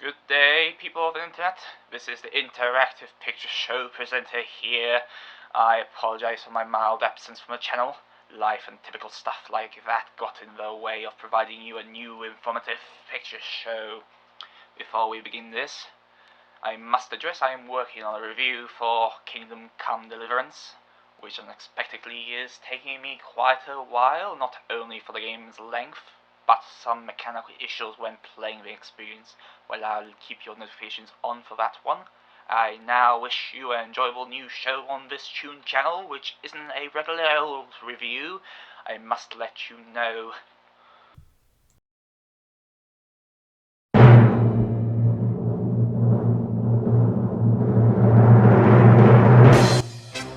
Good day, people of the internet. This is the interactive picture show presenter here. I apologize for my mild absence from the channel. Life and typical stuff like that got in the way of providing you a new informative picture show. Before we begin this, I must address I am working on a review for Kingdom Come Deliverance, which unexpectedly is taking me quite a while, not only for the game's length, but some mechanical issues when playing the experience. Well, I'll keep your notifications on for that one. I now wish you an enjoyable new show on this Tune channel, which isn't a regular old review, I must let you know.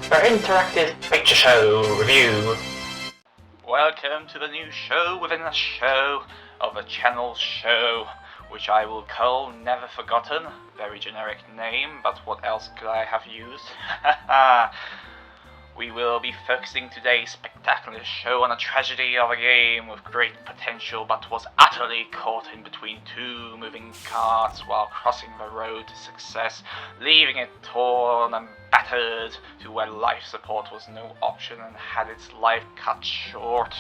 For interactive picture show review. Welcome to the new show within a show of a channel show, which I will call Never Forgotten. Very generic name, but what else could I have used? We will be focusing today's spectacular show on a tragedy of a game with great potential but was utterly caught in between two moving carts while crossing the road to success, leaving it torn and battered to where life support was no option and had its life cut short.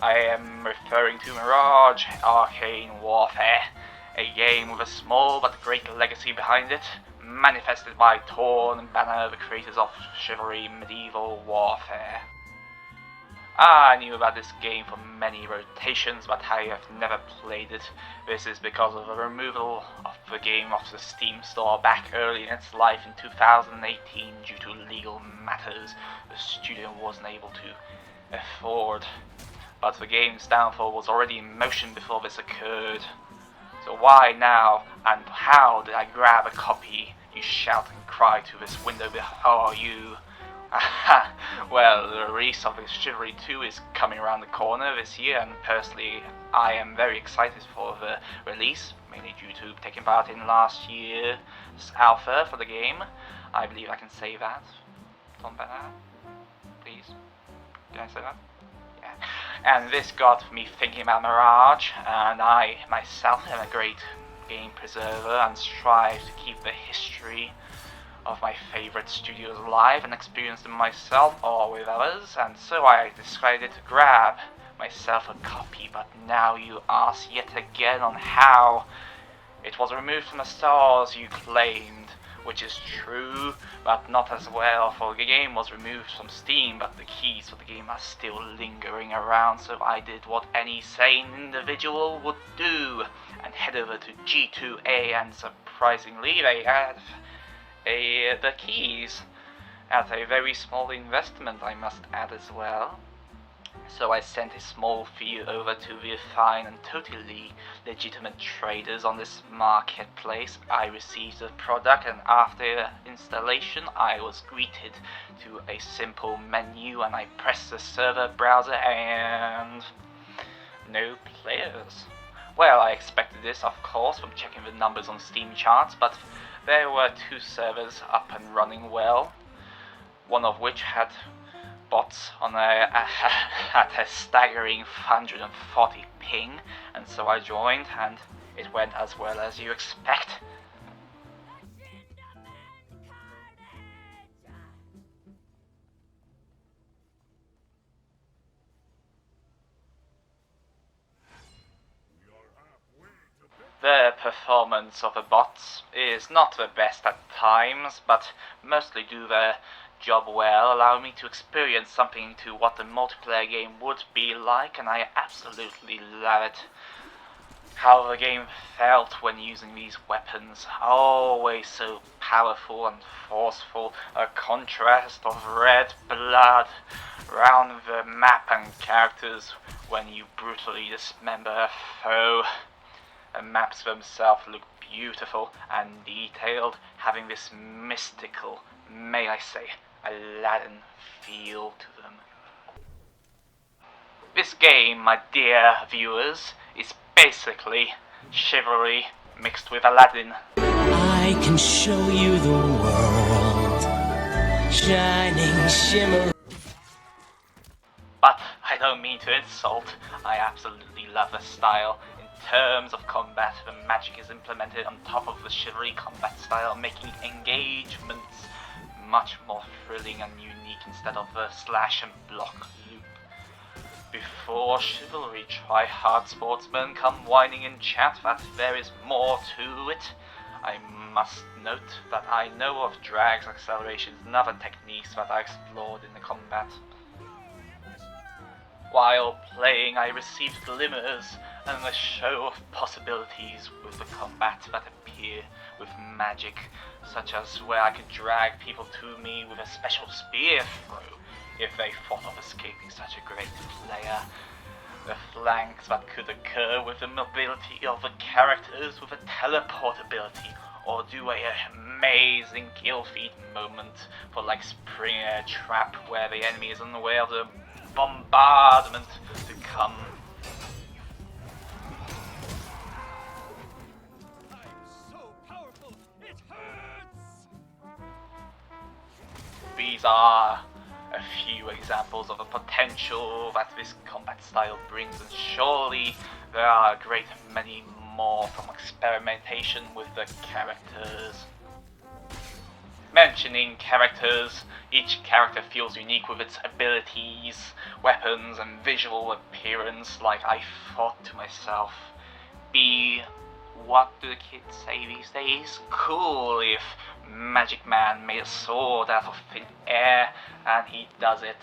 I am referring to Mirage, Arcane Warfare, a game with a small but great legacy behind it, manifested by Torn and Banner, the creators of Chivalry Medieval Warfare. I knew about this game for many rotations, but I have never played it. This is because of the removal of the game off the Steam store back early in its life in 2018 due to legal matters the studio wasn't able to afford. But the game's downfall was already in motion before this occurred. So why now, and how did I grab a copy, you shout and cry to this window before you? Aha! Well, the release of Chivalry 2 is coming around the corner this year, and personally I am very excited for the release, mainly due to taking part in last year's alpha for the game. I believe I can say that. Tom Banner? Please? Can I say that? Yeah. And this got me thinking about Mirage, and I myself am a great game preserver and strive to keep the history of my favorite studios alive and experience them myself or with others, and so I decided to grab myself a copy. But now you ask yet again on how it was removed from the stores you claimed, which is true, but not as well, for the game was removed from Steam, but the keys for the game are still lingering around, so I did what any sane individual would do, and head over to G2A, and surprisingly they have the keys, at a very small investment I must add as well. So I sent a small fee over to the fine and totally legitimate traders on this marketplace. I received the product, and after installation I was greeted to a simple menu, and I pressed the server browser and no players. Well, I expected this, of course, from checking the numbers on Steam charts, but there were two servers up and running well, one of which had bots on at a staggering 140 ping, and so I joined, and it went as well as you expect. The performance of the bots is not the best at times, but mostly do their job well, allowing me to experience something to what the multiplayer game would be like, and I absolutely love it. How the game felt when using these weapons, always so powerful and forceful, a contrast of red blood round the map and characters when you brutally dismember a foe. The maps themselves look beautiful and detailed, having this mystical, may I say, Aladdin feel to them. This game, my dear viewers, is basically Chivalry mixed with Aladdin. I can show you the world, shining, shimmering. But I don't mean to insult, I absolutely love the style, terms of combat, the magic is implemented on top of the chivalry combat style, making engagements much more thrilling and unique instead of the slash and block loop. Before chivalry, try-hard sportsmen come whining in chat that there is more to it. I must note that I know of drags, accelerations and other techniques that are explored in the combat. While playing, I received glimmers and a show of possibilities with the combat that appear with magic, such as where I could drag people to me with a special spear throw if they thought of escaping such a great player. The flanks that could occur with the mobility of the characters with a teleport ability, or do a amazing kill feed moment for like springing a trap where the enemy is unaware of the bombardment to come. These are a few examples of the potential that this combat style brings, and surely there are a great many more from experimentation with the characters. Mentioning characters, each character feels unique with its abilities, weapons and visual appearance. Like I thought to myself, what do the kids say these days? Cool if Magic Man made a sword out of thin air, and he does it.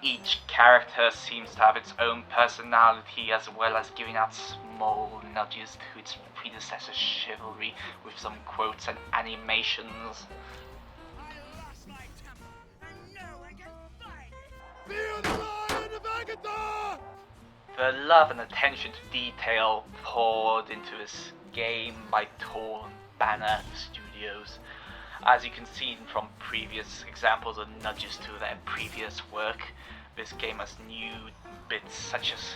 Each character seems to have its own personality, as well as giving out small nudges to its predecessor chivalry with some quotes and animations. The love and attention to detail poured into this game by Tor and Banner Studios. As you can see from previous examples of nudges to their previous work, this game has new bits such as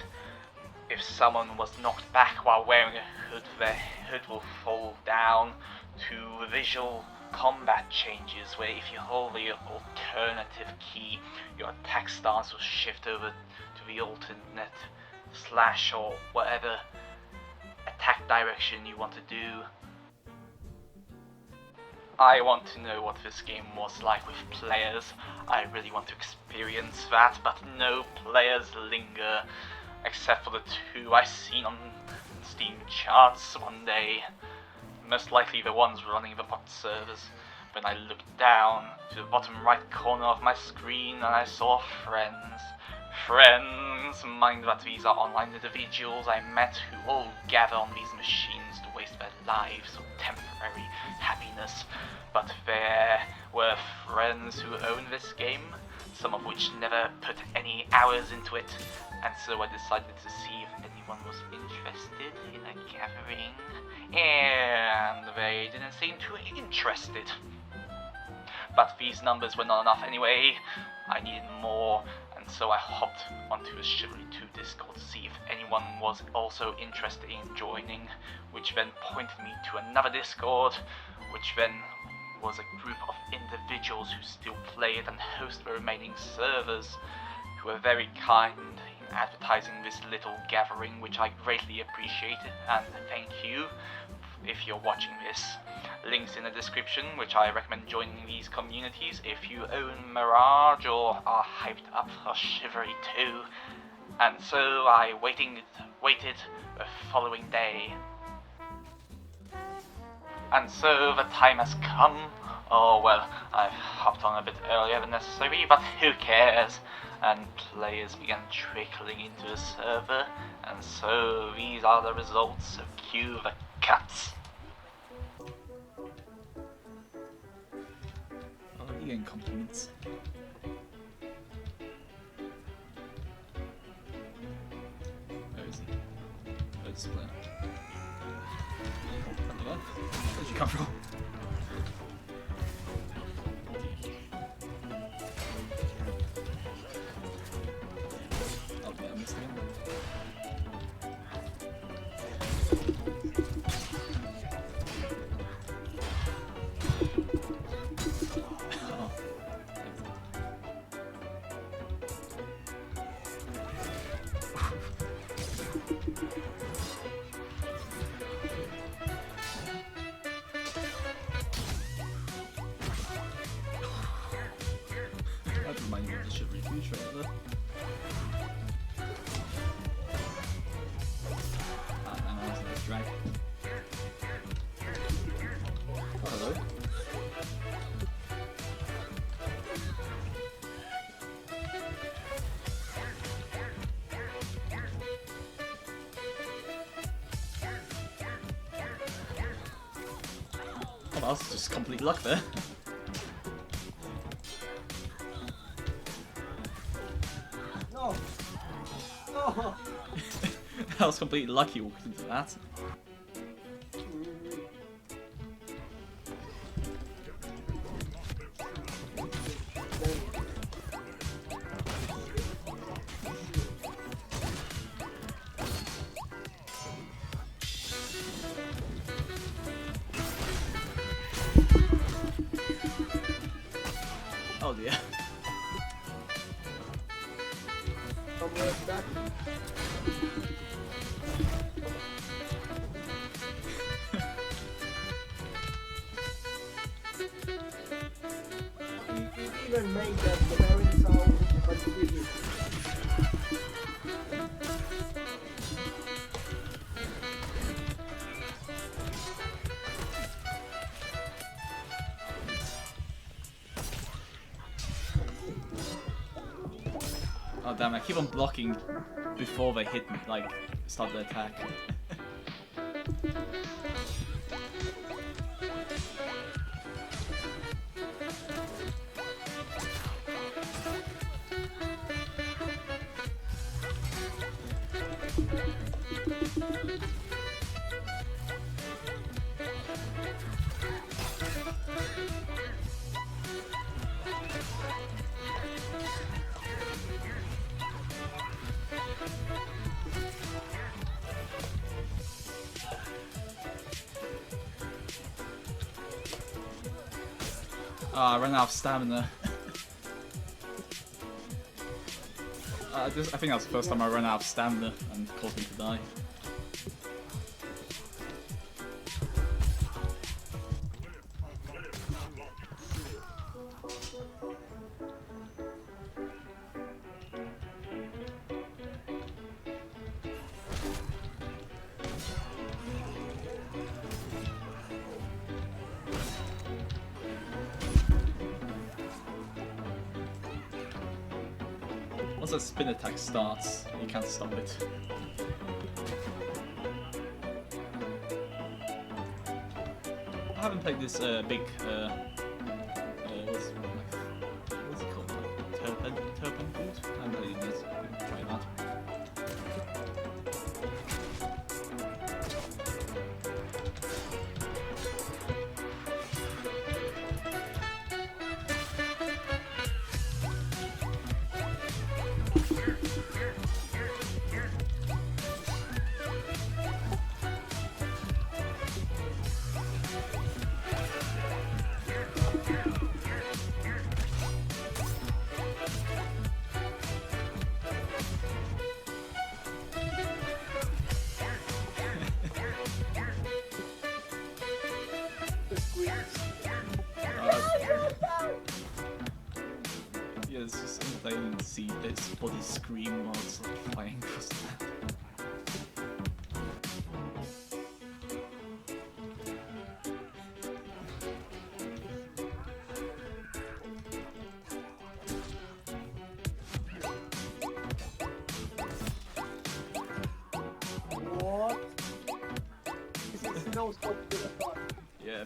if someone was knocked back while wearing a hood, their hood will fall down, to visual combat changes where if you hold the alternative key, your attack stance will shift over to the alternate slash or whatever attack direction you want to do. I want to know what this game was like with players. I really want to experience that, but no players linger, except for the two I seen on Steam charts one day. Most likely the ones running the bot servers. When I looked down to the bottom right corner of my screen and I saw friends. Friends, mind that these are online individuals I met who all gather on these machines to waste their lives for temporary happiness. But there were friends who own this game, some of which never put any hours into it, and so I decided to see if anyone was interested in a gathering, and they didn't seem too interested. But these numbers were not enough anyway. I needed more, and so I hopped onto the Chivalry 2 Discord to see if anyone was also interested in joining, which then pointed me to another Discord, which then was a group of individuals who still play it and host the remaining servers, who were very kind in advertising this little gathering, which I greatly appreciated, and thank you if you're watching this. Links in the description, which I recommend joining these communities if you own Mirage or are hyped up for Chivalry 2. And so I waited the following day. And so the time has come. Oh well, I've hopped on a bit earlier than necessary, but who cares? And players began trickling into the server, and so these are the results, so cue the cuts. Oh, you're getting compliments. Where is he? Oh, it's split. Where'd you come from? Oh, yeah, I missed him. trailer. Ah, man, that was a nice drag. Oh, hello. Oh, that was just complete luck there. No! No! That was completely lucky walking into that. Oh dear. Somewhere back. You even made that blaring sound, but you didn't. Oh damn, I keep on blocking before they hit me, like, start the attack. I ran out of stamina. I think that was the first time I ran out of stamina and caused me to die. Once a spin attack starts, you can't stop it. I haven't played this big, what's it called? Turpin food? I haven't played this. Try that. Yeah, it's just entertaining to see its body scream while it's like flying across the map. What? This is no scope to the front. Yeah.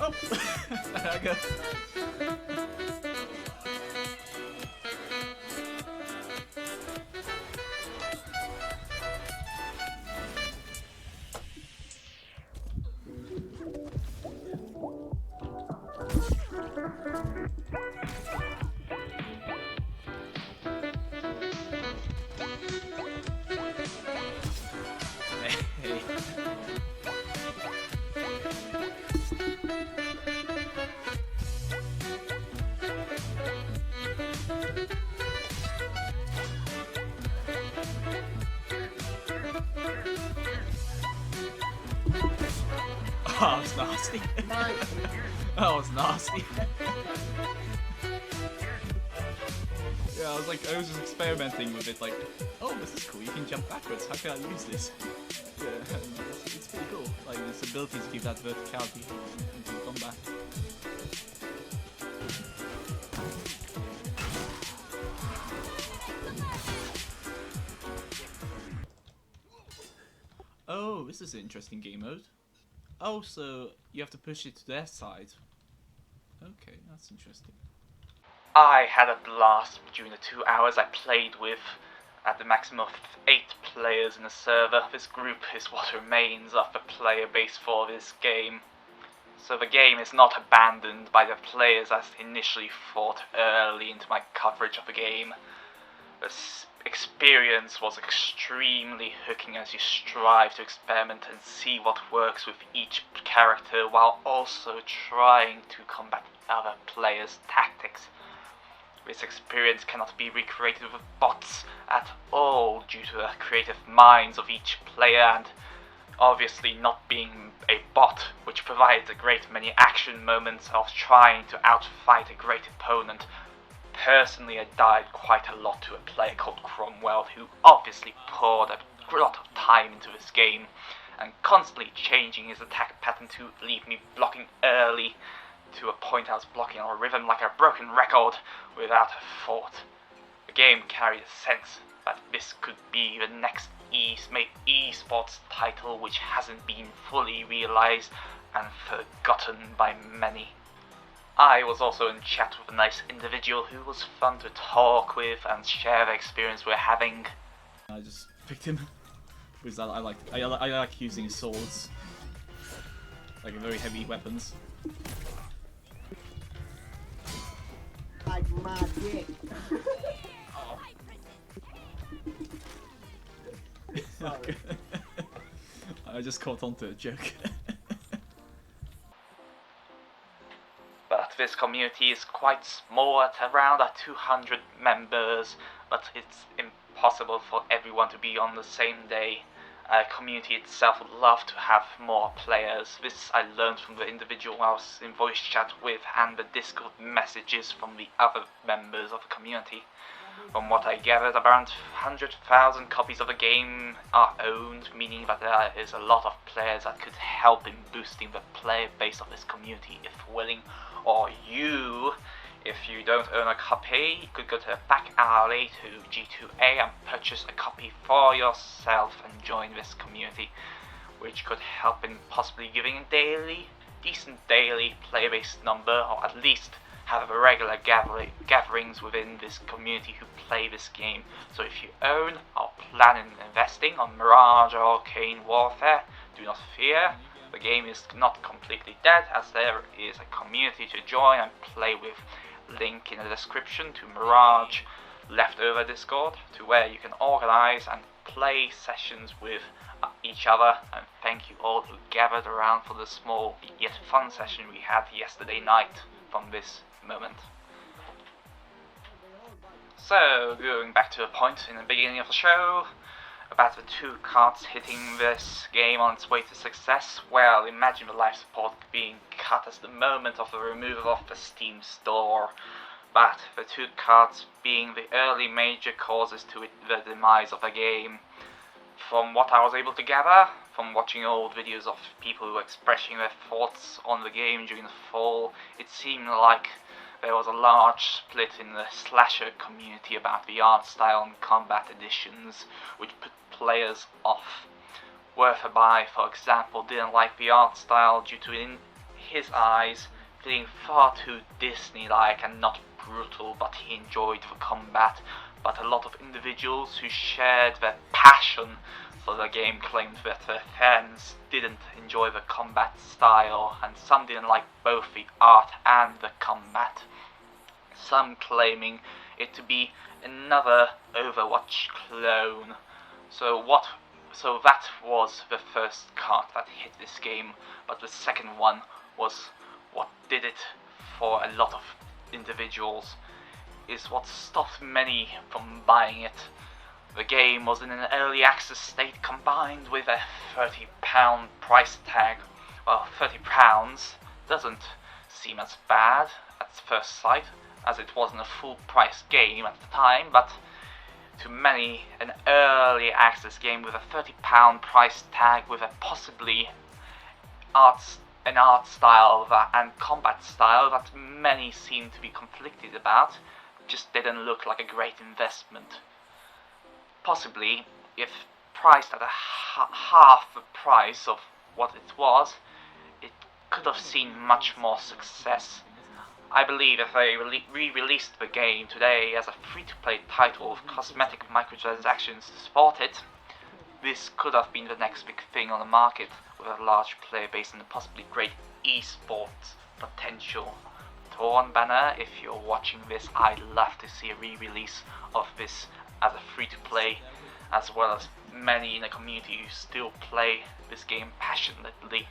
Oh! I got. Hey. Oh, it's nasty. Nice. That was nasty. Yeah, I was just experimenting with it, like, oh, this is cool, you can jump backwards, how can I use this? Yeah, it's pretty cool, like, this ability to give that verticality into combat. Oh, this is an interesting game mode. Oh, so you have to push it to their side. Okay, that's interesting. I had a blast during the 2 hours I played with. At the maximum of 8 players in the server. This group is what remains of the player base for this game. So the game is not abandoned by the players as initially thought early into my coverage of the game. This experience was extremely hooking as you strive to experiment and see what works with each character while also trying to combat other players' tactics. This experience cannot be recreated with bots at all due to the creative minds of each player and obviously not being a bot, which provides a great many action moments of trying to outfight a great opponent. Personally, I died quite a lot to a player called Cromwell who obviously poured a lot of time into this game and constantly changing his attack pattern to leave me blocking early. To a point I was blocking on a rhythm like a broken record without a thought. The game carried a sense that this could be the next esports title which hasn't been fully realized and forgotten by many. I was also in chat with a nice individual who was fun to talk with and share the experience we're having. I just picked him because I like using swords, like very heavy weapons. Like my dick. Sorry. I just caught onto a joke. But this community is quite small at around 200 members, but it's impossible for everyone to be on the same day. Community itself would love to have more players. This I learned from the individual I was in voice chat with and the Discord messages from the other members of the community. From what I gathered, around 100,000 copies of the game are owned, meaning that there is a lot of players that could help in boosting the player base of this community if willing. Or you, if you don't own a copy, you could go to the back alley to G2A and purchase a copy for yourself and join this community, which could help in possibly giving a decent daily player-based number, or at least have a regular gatherings within this community who play this game. So if you own or plan on investing on Mirage or Arcane Warfare, do not fear. The game is not completely dead, as there is a community to join and play with. Link in the description to Mirage Leftover Discord, to where you can organize and play sessions with each other. And thank you all who gathered around for the small yet fun session we had yesterday night from this moment. So, going back to the point in the beginning of the show, about the 2 cards hitting this game on its way to success, well, imagine the life support being cut as the moment of the removal of the Steam store, but the 2 cards being the early major causes to the demise of the game. From what I was able to gather, from watching old videos of people who were expressing their thoughts on the game during the fall, it seemed like there was a large split in the slasher community about the art style and combat editions, which put players off. Wertherby, for example, didn't like the art style due to, in his eyes, feeling far too Disney-like and not brutal, but he enjoyed the combat. But a lot of individuals who shared their passion for the game claimed that their fans didn't enjoy the combat style, and some didn't like both the art and the combat. Some claiming it to be another Overwatch clone. So that was the first card that hit this game, but the second one was what did it for a lot of individuals. is what stopped many from buying it. The game was in an early access state combined with a £30 price tag. Well, £30 doesn't seem as bad at first sight, as it wasn't a full price game at the time, but to many, an early access game with a £30 price tag with a possibly an art style and combat style that many seem to be conflicted about just didn't look like a great investment. Possibly, if priced at half the price of what it was, it could have seen much more success. I believe if they re-released the game today as a free-to-play title with cosmetic microtransactions to support it, this could have been the next big thing on the market with a large player base and a possibly great esports potential. Torn Banner, if you're watching this, I'd love to see a re-release of this as a free-to-play, as well as many in the community who still play this game passionately.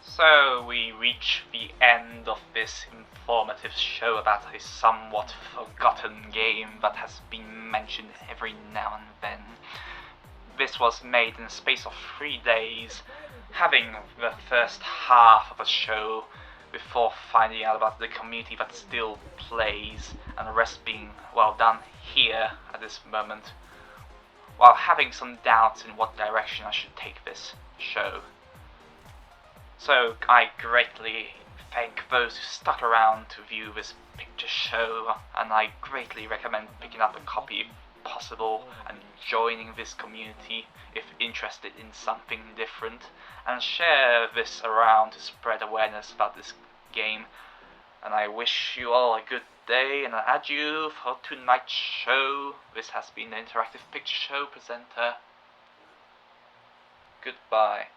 So we reach the end of this informative show about a somewhat forgotten game that has been mentioned every now and then. This was made in the space of 3 days, having the first half of a show before finding out about the community that still plays, and the rest being well done here at this moment, while having some doubts in what direction I should take this show. So I greatly thank those who stuck around to view this picture show, and I greatly recommend picking up a copy if possible and joining this community if interested in something different, and share this around to spread awareness about this game. And I wish you all a good day and an adieu for tonight's show. This has been the Interactive Picture Show presenter. Goodbye.